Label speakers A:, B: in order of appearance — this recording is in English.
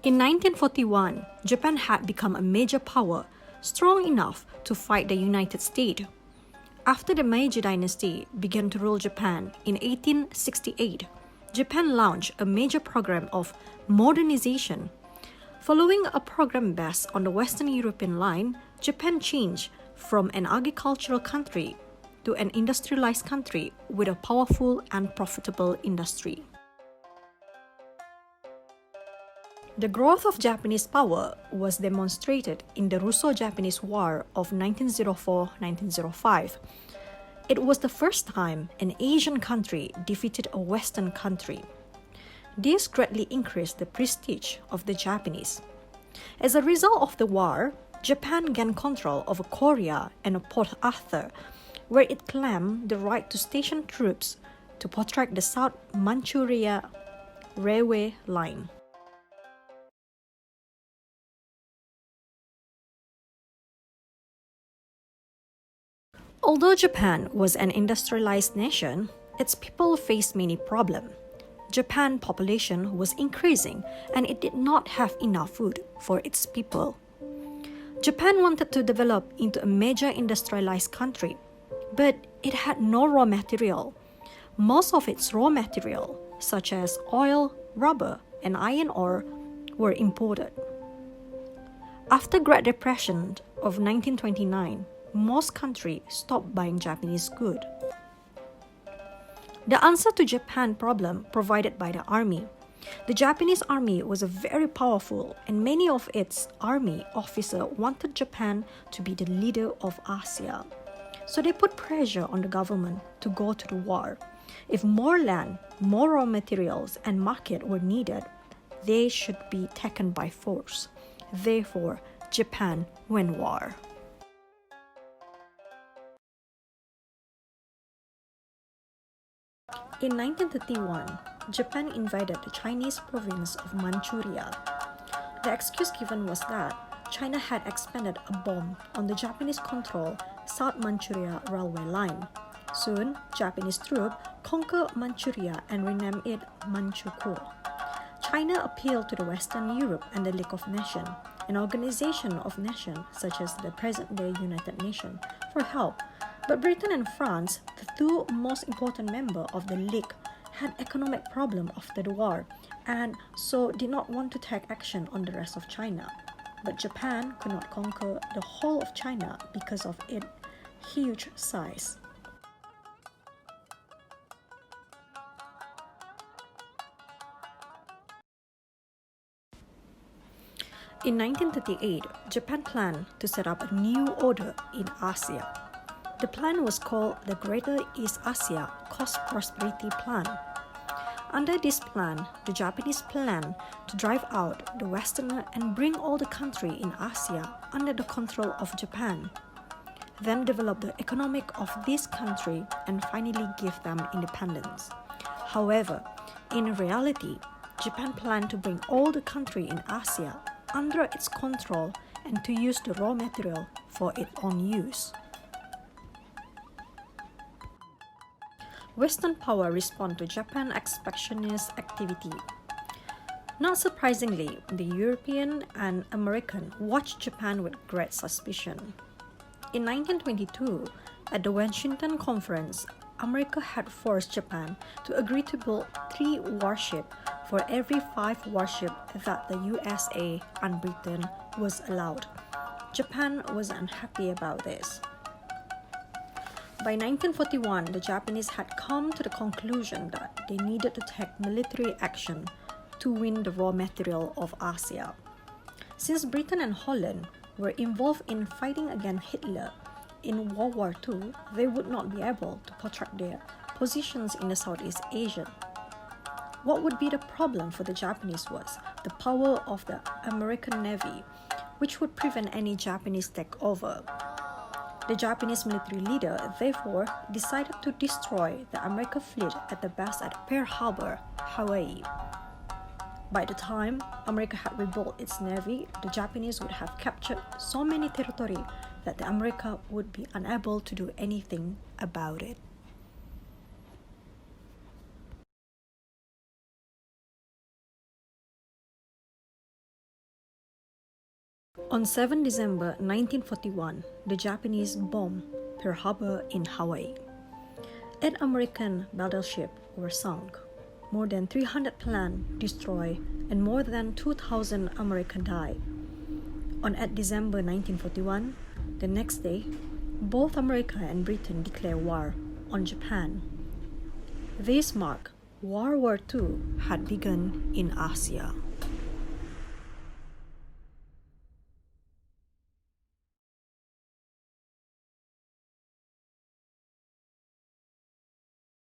A: In 1941, Japan had become a major power, strong enough to fight the United States. After the Meiji dynasty began to rule Japan in 1868, Japan launched a major program of modernization. Following a program based on the Western European line, Japan changed from an agricultural country to an industrialized country with a powerful and profitable industry. The growth of Japanese power was demonstrated in the Russo-Japanese War of 1904-1905. It was the first time an Asian country defeated a Western country. This greatly increased the prestige of the Japanese. As a result of the war, Japan gained control over Korea and Port Arthur, where it claimed the right to station troops to protect the South Manchuria railway line. Although Japan was an industrialized nation, its people faced many problems. Japan's population was increasing and it did not have enough food for its people. Japan wanted to develop into a major industrialized country, but it had no raw material. Most of its raw material, such as oil, rubber, and iron ore, were imported. After Great Depression of 1929, most countries stopped buying Japanese goods. The answer to Japan's problem provided by the army. The Japanese army was very powerful and many of its army officers wanted Japan to be the leader of Asia. So they put pressure on the government to go to the war. If more land, more raw materials and market were needed, they should be taken by force. Therefore, Japan went war. In 1931, Japan invaded the Chinese province of Manchuria. The excuse given was that China had expended a bomb on the Japanese-controlled South Manchuria railway line. Soon, Japanese troops conquered Manchuria and renamed it Manchukuo. China appealed to the Western Europe and the League of Nations, an organization of nations such as the present-day United Nations, for help. But Britain and France, the two most important members of the League, had economic problems after the war and so did not want to take action on the rest of China. But Japan could not conquer the whole of China because of its huge size. In 1938, Japan planned to set up a new order in Asia. The plan was called the Greater East Asia Cost Prosperity Plan. Under this plan, the Japanese planned to drive out the Westerners and bring all the countries in Asia under the control of Japan, then develop the economic of this country and finally give them independence. However, in reality, Japan planned to bring all the countries in Asia under its control and to use the raw material for its own use. Western power responded to Japan's expansionist activity. Not surprisingly, the European and American watched Japan with great suspicion. In 1922, at the Washington Conference, America had forced Japan to agree to build 3 warships for every 5 warships that the USA and Britain was allowed. Japan was unhappy about this. By 1941, the Japanese had come to the conclusion that they needed to take military action to win the raw material of Asia. Since Britain and Holland were involved in fighting against Hitler in World War II, they would not be able to protect their positions in the Southeast Asia. What would be the problem for the Japanese was the power of the American Navy, which would prevent any Japanese takeover. The Japanese military leader, therefore, decided to destroy the American fleet at the base at Pearl Harbor, Hawaii. By the time America had rebuilt its navy, the Japanese would have captured so many territory that the America would be unable to do anything about it. On 7 December 1941, the Japanese bombed Pearl Harbor in Hawaii. 8 American battleships were sunk, more than 300 planes destroyed, and more than 2,000 Americans died. On 8 December 1941, the next day, both America and Britain declared war on Japan. This marked World War II had begun in Asia.